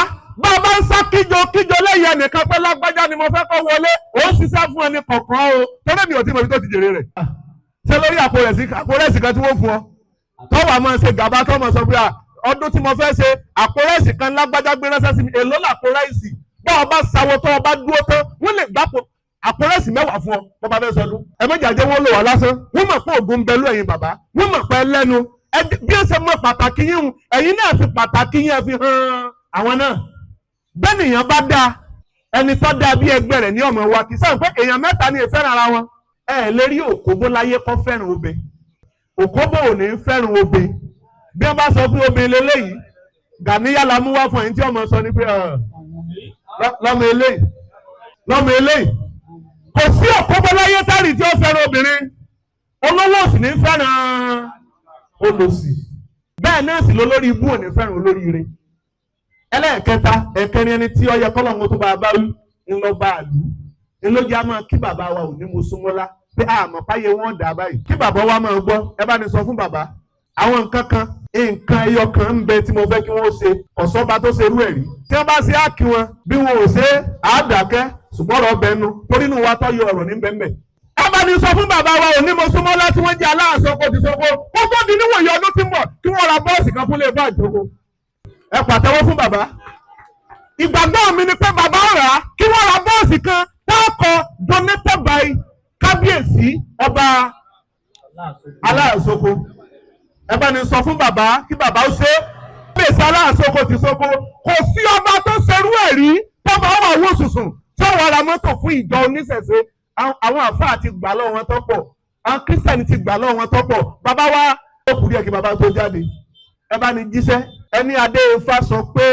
S1: bàbá ń sá kíjọ lẹ́yìn ẹnìkan pé lágbájá ni mo fẹ́ kọ́ wọlé ó ń ṣiṣẹ́ fún ẹni kọ̀ọ̀kan o tẹ́lẹ̀ mi ò tí mo fi tó ti jèrè rẹ̀ ṣé lórí àpò rẹ̀sì kan tí wọ́n fún ọ tọ́wọ́ àmọ́ ṣe gàba tọ́mọ sọ pé ọdún tí mo fẹ́ ṣe àpò rẹ̀sì kan lágbájá gbé ránṣẹ́ sí mi èló làpò rẹ̀sì bá ọba sáwọ́ tó ọba dúró tán wọ́n lè gbàpò àpò rẹ̀sì mẹ́wàá fún ọ bó bá fẹ́ sọdún ẹ̀mẹ́jà jẹ́ wọ́n lò wá lásán wọ́n mọ̀ pé ògùn ń bẹ lú ẹ̀yin bàbá wọ́n mọ̀ pé ẹlẹ́nu bí ó ṣe mọ pàtàkì yín ẹ̀yin náà fi pàtàkì yín ẹ fi hàn àwọn náà bẹ́ẹ̀ nìyẹn bá dáa ẹni tó dáa bí ẹgbẹ́ rẹ̀ ní ọmọ wa kì í sáà pé èèyàn mẹ́ta ní ìfẹ́ràn ara wọn ẹ lè rí òkóbó láyé kọ́ fẹ́ràn obe òkóbó ò ní fẹ́ràn obe bí wọ́n bá sọ pé obìnrin lélẹ́yìí Gàníyà la mú wá fún ẹ̀yìn tí ọmọ sọ ni pé lọ́mọ eléyìí kò sí ọ̀kọ́bọ́láyé tárì tí ó fẹ́ràn obìnrin olówó sì ní fẹ́ràn olòṣì bẹ́ẹ̀ náà sì lólórí ibú ò ní fẹ́ràn olórí ire ẹlẹ́ẹ̀kẹta ẹ̀kẹrin ẹni tí ọyẹ kọ́lọ́hún tó bá wí ńlọ bá àlù ńlọ́jà máa kí bàbá wa ò ní mo súnmọ́lá pé àmọ́ páyé wọn dà báyìí kí bàbá wa máa gbọ́ ẹ bá ní sọ fún bàbá àwọn nǹkan ẹyọ kan ń bẹ tí mo fẹ́ kí wọ́n ṣe ọ̀sọ́ba tó ṣerú ẹ̀ rí tí wọ́n bá ṣe á kí wọn bí wọn ò ṣe àádàkẹ́ ṣùgbọ́n ọ̀rọ̀ bẹnu torí inú wa tọ́ yọ ọ̀rọ̀ ní bẹ́ẹ̀ ẹ bá ní sọ fún bàbá wa ò ní mo súnmọ́ láti wọ́n jẹ́ aláàsọ́kò ti sọ́kò ó tó di níwòye ọdún tí ń bọ̀ kí wọ́n ra bọ́ọ̀sì kan fún lè bá ìjókòó ẹ pàtẹ́wọ́ fún bàbá ìgbàgbọ́ mi ni pé bàbá rà á kí wọ́n ra bọ́ọ̀sì kan táàkọ donated by kábíyèsí ọba aláàsọ́kò ẹ bá ní sọ fún bàbá kí bàbá ó ṣe kábíyèsí aláàsọ́kò ti sọ́kò kò sí ọba tó ṣerú ẹ̀ rí tọ́ba wà wó sùsùn tí wọ́n ra mọ́tò fún ìjọ oníṣẹ̀ṣe àwọn àfáà ti gbà lọ́wọ́ wọn tó pọ̀ àwọn kírísítẹ̀nì ti gbà lọ́wọ́ wọn tó pọ̀ bàbá wa ó kù díẹ̀ kí bàbá tó jáde ẹ bá ní jíṣẹ́ ẹni adé ifá sọ pé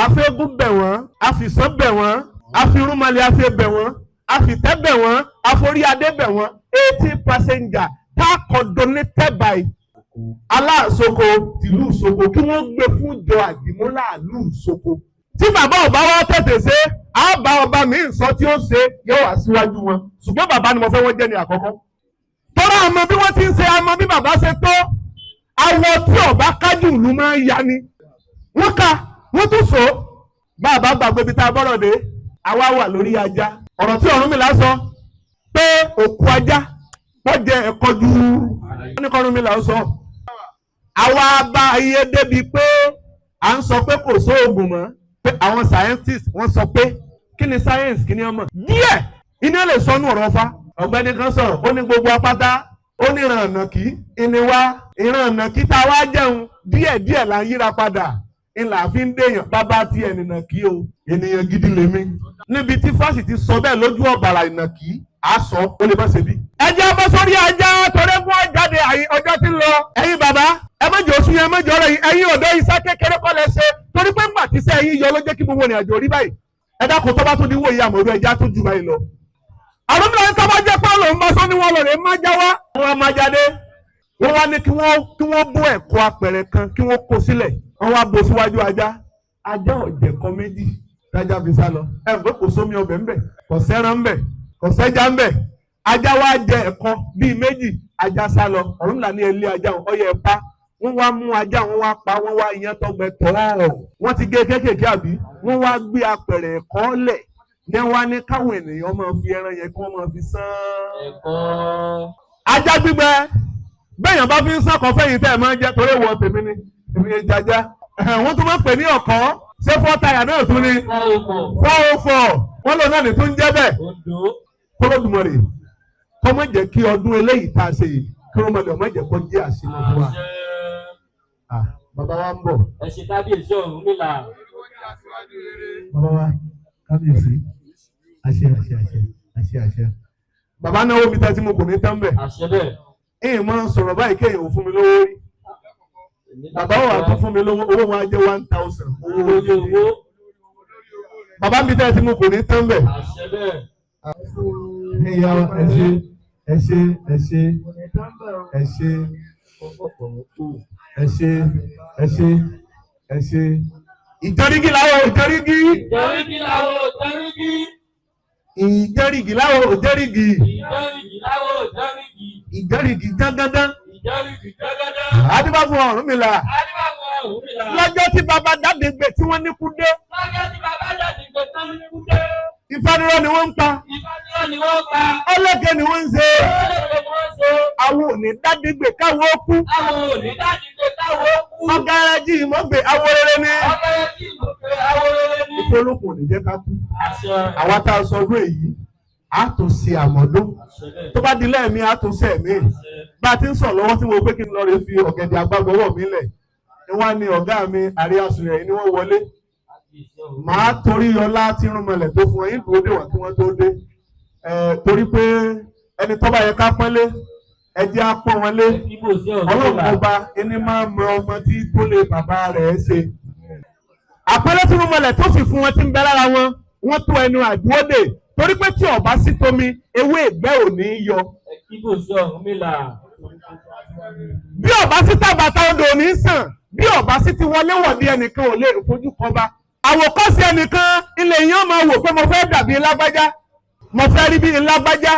S1: afẹ́gún bẹ̀ wọ́n afìsán bẹ̀ wọ́n afirúnmalẹ̀ afẹ́ bẹ̀ wọ́n afìtẹ́ bẹ̀ wọ́n aforíadé bẹ̀ wọ́n 80 passenger táàkọ̀ donated by aláàsoko tìlú Ìsoko kí wọ́n gbé fún ìjọ àdìmúlà ìlú Ìsoko tí bàbá ọba wa tètè ṣe á bá ọba míì sọ tí ó ṣe yóò wá síwájú wọn ṣùgbọ́n bàbá ni mo fẹ́ wọ́n jẹ́ ní àkọ́kọ́ tọ́ra àmọ́ bí wọ́n ti ń ṣe àmọ́ bí bàbá ṣe tó awọ tí ọba kájú ìlú máa ń ya ni wọ́n ka wọ́n tún so bàbá gbàgbé bí tá a bọ́rọ̀ dé àwa wà lórí ajá ọ̀rọ̀ tí Ọ̀rúnmìlà sọ pé òkú ajá wọ́n jẹ ẹ̀kọ́ ju Ọ̀rúnmìlà sọ àwa bá iye débi pé à ń sọ pé kò sóògùn mọ́ pé àwọn scientists wọ́n sọ pé kí ni science kí ni ọmọ díẹ̀ iná lè sọnù ọ̀rọ̀ fa ọ̀gbẹ́ni kan sọ̀rọ̀ ó ní gbogbo apáta ó ní ìran ànàkí ìníwá ìran ànàkí tá a wá jẹun díẹ̀díẹ̀ là ń yíra padà ńlá fi ń dèèyàn bábá tí ẹnìnàkí o ènìyàn gidi lèmi níbi tí fásitì sọ bẹ́ẹ̀ lójú ọ̀bàrà ìnàkí á sọ ó lè má ṣe bí. ẹ jẹ́ bọ́ sórí ajá torẹ́gún ọ̀jáde ọjọ́ tí ń lọ ẹ̀yin bàbá ẹ mọ̀jọ oṣù yẹn mọ̀jọ rẹ̀ ẹ̀yin ọ̀dọ́ iṣẹ́ kékeré kọ́ lẹ ṣe torí pé ńgbà tí iṣẹ́ yín yọ ló jẹ́ kí gbogbo ìrìn àjò rí báyìí ẹ dákun tó bá tún díwò ìyá àmọ̀rú ẹja tó jù báyìí lọ. Ọ̀rúnmìlà ń tọ́ba jẹ́ pé òun máa sọ ní wọn lọ́rẹ̀ máa já wá. Wọ́n máa jáde wọ́n wá ní kí wọ́n bó ẹ̀kọ́ apẹ̀rẹ̀ kan kí wọ́n kó sílẹ̀ wọ́n wá bó síwájú ajá ọ̀jẹ̀ kan méjì tájà fi sá lọ ẹ̀ ń pé kò sómi ọbẹ̀ ńbẹ̀ kò sẹ́ran ńbẹ̀ kò sẹ́ja ńbẹ̀ ajá wá jẹ ẹ̀kọ́ bíi méjì ajá sá lọ Ọ̀rúnmìlà ní ilé ajá ọyẹ ẹ̀pá wọ́n wá mú ajá wọ́n wá pa wọ́n wá iyán tọgbẹ tọ́ wọ́n ti gé kéékèèké àbí wọ́n wá gbé apẹ̀rẹ̀ ẹ̀kọ́ lẹ̀ ní wá ní káwọn ènìyàn máa fi ẹran yẹn kí wọ́n máa fi sán ẹ̀kọ́. Ajá gbígbẹ bẹ́ẹ̀yàn bá fi ń sán kan fẹ́yìn tẹ́ ẹ̀ máa ń jẹ́ torí wọ tèmi ni èmi yẹn jajá wọ́n tún máa ń pè ní ọ̀kọ́ ṣé fọ́tàyà náà tún ní 404 wọ́n lò náà ní tún jẹ́ bẹ́ẹ̀ kólódùmarè kọ́ mọ̀ jẹ́ kí ọdún eléyìí tá a ṣe yìí kí wọ́n mọ̀ lè jẹ́ kó jẹ́ àṣìlọ fún wa. Bàbá wa ń bọ̀.
S2: Ẹ ṣe kábíyèsí Ọ̀rúnmìlà.
S1: Bàbá wa kábíyèsí àṣẹ. Bàbá náwó mi tá tí mo kò ní tán bẹ̀.
S2: Àṣẹ bẹ́ẹ̀.
S1: Ẹ̀yin máa ń sọ̀rọ̀ báyìí kéèyàn ò fún mi lówó rí. Bàbá wa tún fún mi lówó owó wọn á jẹ́ 1000.
S2: Owó.
S1: Bàbá mi tá tí mo kò ní tán bẹ̀.
S2: Àṣẹ bẹ́ẹ̀.
S1: Ìyá ẹ ṣe. Ìjọ́rígì láwọ̀ ìjọ́rígì.
S2: Ìjọ́rígì láwọ̀ ìjọ́rígì.
S1: Ìjọ́rígì láwọ̀ ìjọ́rígì.
S2: Ìjọ́rígì láwọ̀ ìjọ́rígì.
S1: Ìjọ́rígì jágádá.
S2: Ìjọ́rígì jágádá.
S1: Adébá fún Ọ̀rúnmìlà.
S2: Adébá fún Ọ̀rúnmìlà.
S1: Lọ́jọ́ tí bàbá jáde gbé tí wọ́n ní kú dé.
S2: Lọ́jọ́ tí bàbá jáde gbé tí wọ́n ní kú dé.
S1: Ìfanirọ́ ni wọ́n ń pa.
S2: Ìfanirọ́ ni wọ́n pa.
S1: Ọlẹ́gẹ̀ ni wọ́n ń ṣe.
S2: Ọlẹ́gẹ̀ ni wọ́n ń ṣe.
S1: Àwọn ò ní dádégbè káwọn ó kú.
S2: Àwọn ò ní dádégbè káwọn ó kú.
S1: Ọ̀gárájì ìmọ̀gbè awo rere ni.
S2: Ọ̀gárájì ìmọ̀gbè awo rere ni.
S1: Ìfowópamọ́ ò ní jẹ́ ká kú.
S2: Àṣẹ.
S1: Àwa tá a sọ ọdún èyí, a tún ṣe àmọ́dún. Tó bá di lẹ́ẹ̀mí, a tún ṣe ẹ̀mí. Bá a ti ń sọ̀ lọ́wọ́ tí mo pé kí n lọ rè fi ọ̀gẹ̀dẹ̀ àgbàgbọ́wọ̀ mi lẹ̀. Ni wọ́n ní ọ̀gá mi àríyàsùn rẹ̀ ni wọ́n wọlé. Màá torí ọlá tí irúnmọlẹ̀ tó fún ẹ̀yìn dúró dé wọ́n kí wọ́n tó dé. Torí pé ẹni tó bá yẹ ká pọ́nlé ẹ jẹ́ á pọ́n wọn lé.
S2: Kíbo sí ọ̀rọ̀
S1: Ọlọ́run
S2: là.
S1: ọba ẹni máa mọ ọmọ tí tó lè bàbá rẹ̀ ṣe. Àpẹẹrẹ tí rúmọlẹ̀ tó sì fún wọn ti ń bẹ lára wọn, wọ́n tó ẹnu àdúródè torí pé tí ọba sí tomi ewé ìgbẹ́ ò ní yọ.
S2: Kíbo sí ọ̀rọ̀ là.
S1: Bí ọba sí tàbátà odò ò ní sàn, bí ọba sí ti wọlé wọ̀dí ẹnìkan ò lè fojú kọba. Àwòkọ́ṣe ẹnìkan ilé yìí ó máa wò pé mo fẹ́ dàbí lágbájá, mo fẹ́ rí bí lágbájá.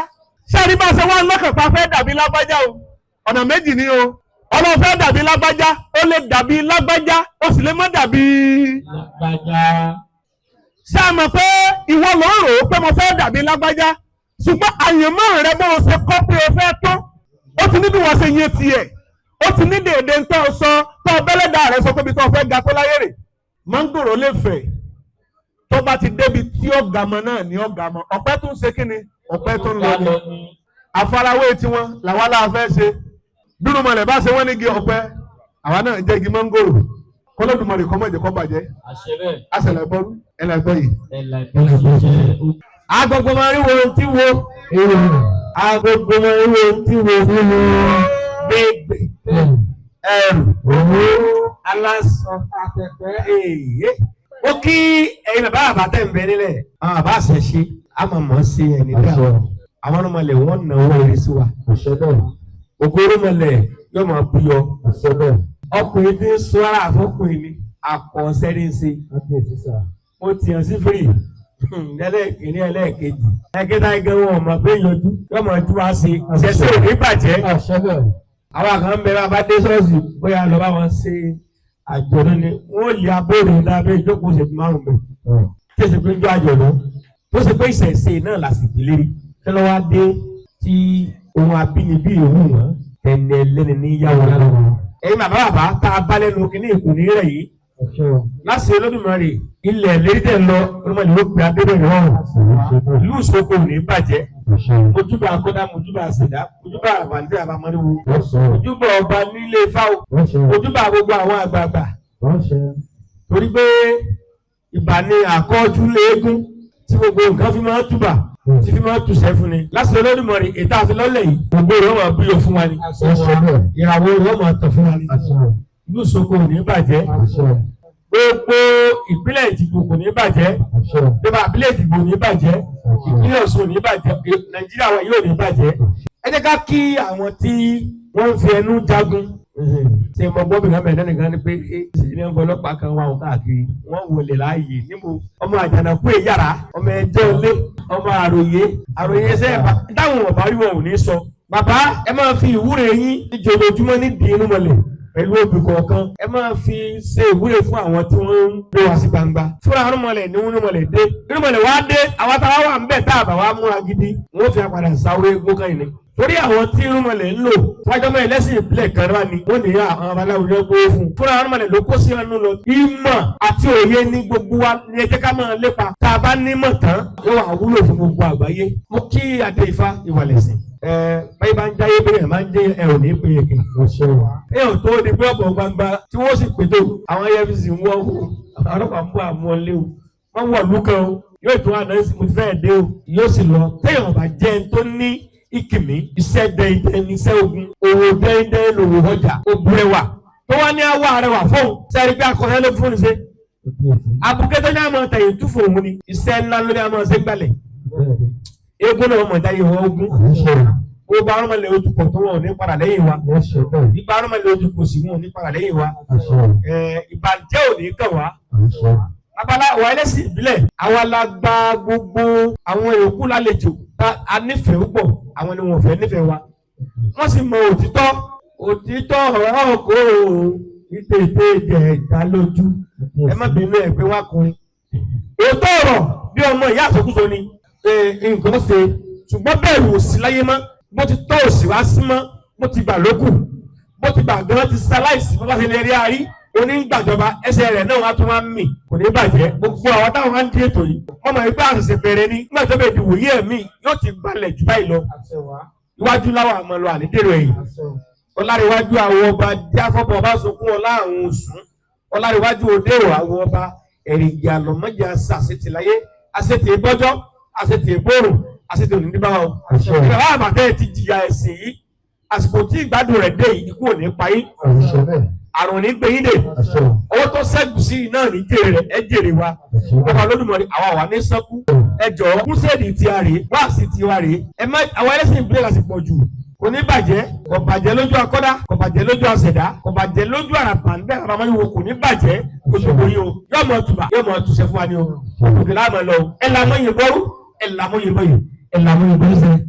S1: Ṣé rí bá ṣe wá lọ́kàn pa fẹ́ dàbí lágbájá o? Ọ̀nà méjì ni o. Ọlọ́run fẹ́ dàbí lágbájá, ó lè dàbí lágbájá, ó sì lè má dàbí
S2: Lágbájá.
S1: ṣé a mọ̀ pé ìwọ ló ń rò ó pé mo fẹ́ dàbí lágbájá ṣùgbọ́n àyànmọ́ rẹ bó o ṣe kọ́ pé o fẹ́ tó ó ti ní bí wọ́n ṣe yé tiẹ̀ ó ti ní dèédé ń tọ́ sọ tọ́ bẹ́lẹ́dà rẹ sọ pé bí tọ́ fẹ́ ga tó láyé rè mángòrò lè fẹ̀ tó bá ti débi tí ó ga mọ́ náà ní ó ga mọ́ ọ̀pẹ tó ń ṣe kí ni ọ̀pẹ tó ń lọ ni àfarawé tiwọn làwa la fẹ́ ṣe bí rúmọlẹ̀ bá ṣe wọ́n ní igi ọ̀pẹ àwa náà jẹ́ igi mángòrò kọ́lọ́dúnmọ̀rì kọ́ mọ̀jẹ̀ kọ́ bàjẹ́
S2: Àṣẹ bẹ́ẹ̀.
S1: àṣẹlẹ̀ bọ́rú ẹlẹ́gbẹ́ yìí.
S2: Ẹ̀là ìbílẹ̀.
S1: Agogo máa ń wo tí wo. Agogo máa ń wo tí wo. Gbégbé. Ẹrù. Aláṣọ. Èyí. Ó kí ẹ̀yin bàbá àbátẹ̀ ń bẹ nílẹ̀. Àwọn àbá àṣẹṣe. A máa mọ̀ sí ẹni dáa. Àwọn ọmọlẹ̀ wọ́n nà owó orí sí wa. Ògo orúmọlẹ̀ yóò máa búyọ. Ọkùnrin tí ń sọ ara àfọkùnrin ni àkọsẹ́ ní í ṣe. Mo ti hàn sí fèrè ẹlẹ́ẹ̀kìnní ẹlẹ́ẹ̀kejì ẹ̀kẹta ẹgbẹ́ wọn ọmọ pé yanjú yọmọ ojú wa ṣe ṣẹṣẹ òní bàjẹ́. Àwọn kan bẹ̀rẹ̀ bá dé ṣọ́ọ̀ṣì bóyá lọ bá wọn ṣe àjọ̀dún ni wọ́n lè abóòrè lábẹ́ ìjókòó ṣètò márùn-ún tó ṣe pé ń jọ àjọ̀dún tó ṣe pé ìṣẹ̀ṣe náà làṣìkò lérí kí ló wá dé tí ohun abínibí ìwú wọn ẹni ẹlẹ́ni ní yàwó lára wọn. Ẹ̀yin bàbá tá a bá lẹ́nu kí ní ìkùnì rẹ̀ yìí láti Olódùmarè ilẹ̀ lérí tẹ̀ lọ olùmọ̀lẹ́ ló pe adébẹ̀rẹ̀ ọ̀hún ìlú ìṣòkò ní bàjẹ́ mojúbà akọ́dá mojúbà àṣẹ̀dá mojúbà àbàndé àbámọ́ríwo mojúbà ọba nílé fáwọ mojúbà gbogbo àwọn àgbààgbà torí pé ìbà ni àkọ́jú léegun tí gbogbo nǹkan fi máa ń túbà tí fi máa ń túṣẹ́ fún ni láti Olódùmarè ètò àfilọ́lẹ̀ yìí gbogbo rẹ̀ wọ́n búyọ̀ fún wa ni ìràwọ̀ rẹ̀ wọ́n tọ̀ fún wa ni ìlú ìṣòkò ní bàjẹ́ gbogbo ìpínlẹ̀ Èjìgbò kò ní bàjẹ́ ìjọba ìpínlẹ̀ Èjìgbò ní bàjẹ́ ìpínlẹ̀ Ọ̀ṣun ní bàjẹ́ Nàìjíríà wa yóò ní bàjẹ́. Ẹ jẹ́ ká kí àwọn tí wọ́n ń fi ẹnu jagun ṣe mọ gbọ́ bìkan mẹ́rin nìkan ni pé ilé ń fọlọ́pàá kan wà wọn káàkiri wọ́n wọlé láàyè níbo ọmọ àjànàkú èyàrá ọmọ ẹjọ́ ilé ọmọ àròyé ṣe táwọn ọ̀bá rí wọn ò ní sọ. Bàbá ẹ máa fi ìwúre yín níjojúmọ́ ní dìínú mọ́lẹ̀ pẹ̀lú obì kọ̀ọ̀kan ẹ máa fi ṣe ìwúre fún àwọn tí wọ́n ń gbé wá sí gbangba. Fúnra irúnmọlẹ̀ ni irúnmọlẹ̀ dé irúnmọlẹ̀ wá dé àwọn táwa wà ń bẹ̀ tá àbá wa múra gidi wọ́n fi apàdà sáwé gbókàn yìí ni. Torí àwọn tí irúnmọlẹ̀ ń lò wájọ́mọ́ ẹlẹ́sìn ìbílẹ̀ kan náà ni wọ́n ní àwọn babaláwo yẹn gbówó fún. Fúnra irúnmọlẹ̀ ló kó sí ẹnu lọ. Ìmọ̀ àti òye ní gbogbo wa ní ẹ jẹ́ ká máa lépa. Tá a bá nímọ̀ tán yóò wà wúlò fún gbogbo àgbáyé. Mo kí adé ifá ìwàlẹ̀sìn. Báyìí bá ń jáyé bẹ́ẹ̀ máa ń jẹ́ ẹ ò ní pé èké. Ẹ ò tó di pé ọ̀pọ̀ gbangba tí wọ́n sì pètò àwọn EFCC ń wọ́ ọlọ́pàá ń bọ̀ àmọ́ lé o. Wọ́n wọ̀ lúkẹ́ o. Yóò tún àná mo ti fẹ́ dé o. Yóò sì lọ. Téèyàn bá jẹ́ ẹni tó ní ìkìmí. Iṣẹ́ dẹ́ndẹ́ ní iṣẹ́ ogun. Òwò dẹ́ndẹ́ lòwò ọjà. Òbúrẹ́wà. Tó wá ní awọ àrẹwà fóun. Sẹ́ẹ̀rí pé akọ̀rẹ́ ló fún un ṣe. Àbùkẹ́tọ́ ní àmọ́ tẹ̀yìn túfò òun ni. Iṣẹ́ ńlá lórí àmọ́ ṣe gbálẹ̀. Eégún náà mọ̀ dáyé wọn ogun. Gbogbo arúmọlẹ̀ ojú kò tó wọn ò ní padà lẹ́yìn wa. Ìgbà arúmọlẹ̀ ojú kò sí wọn ò ní padà lẹ́yìn wa. Ìbàjẹ́ ò ní kàn wá. Abala wa ẹlẹ́sìn ìbílẹ̀. Àwa la gba gbogbo àwọn èèkú lálejò. A nífẹ̀ẹ́ púpọ̀ àwọn ni wọn ò fẹ́ nífẹ̀ẹ́ wa. Wọ́n sì mọ òtítọ́. Òtítọ́ ọ̀rọ̀ kò ìtètè jẹ̀ dá lójú. Ẹ má bínú ẹ̀ pé wá kùnrin. Òótọ́ ọ̀rọ̀ bí ọmọ ìyá àsọkúsọ ni nǹkan ṣe ṣùgbọ́n bẹ́ẹ̀ wò sí láyé mọ́ bó ti tọ́ òsì wá sí mọ́ bó ti gbà lókù bó ti gbà gan ti ṣaláìsí bó bá ṣe lè rí àárí onígbàjọba ẹsẹ̀ rẹ̀ náà wá tún wá ń mì kò ní bàjẹ́ gbogbo àwọn táwọn máa ń di ètò yìí wọ́n mọ̀ wípé àṣìṣe bẹ̀rẹ̀ ni nígbà tó bẹ̀ di wòye ẹ̀mí yóò ti gbalẹ̀ jù báyìí lọ iwájú láwọn àmọ́ lọ ànídèrò ẹ̀yìn ọláríwájú àwọn ọba díáfọ́bọ̀ ọba sunkún ọlá àwọn òsùn ọláríwájú òdèrò àwọn ọba ẹ̀rìngì àlọ́mọ́jà ṣàṣetìláyé àṣetì ìbọ́jọ́ àṣetì ìbòrùn àṣetì òní níbà wọn. Ìgbà àbàtẹ́ ti jìyà ẹ̀sìn yìí
S5: àsìkò tí ìgbádùn rẹ̀ dé yìí ikú ò ní pa yín àrùn ní gbé yín dè owó tó ṣẹ́gun sí náà ní jèrè rẹ̀ ẹ jèrè wa ọba Olódùmarè àwa wà ní sọ́kú ẹ jọ̀ọ́ kúṣẹ́ẹ̀dì tí a rèé wáàsí tí wa rèé ẹ má àwọn ẹlẹ́sìn ìbílẹ̀ láti pọ̀ jù kò ní bàjẹ́ kò bàjẹ́ lójú akọ́dá kò bàjẹ́ lójú àṣẹ̀dá kò bàjẹ́ lójú àràpà níbẹ̀ àràmọ́ yìí wo kò ní bàjẹ́ gbogbo yìí o yóò mọ̀ tùbà yóò mọ̀ tùṣẹ́ fún wa ni o òkè láàmú ẹ lọ ẹ làmọ́ yìí bọ́rú ẹ làmọ́ yìí bọ́ yìí ẹ làmọ́ yìí bọ́ yìí sẹ́yìn.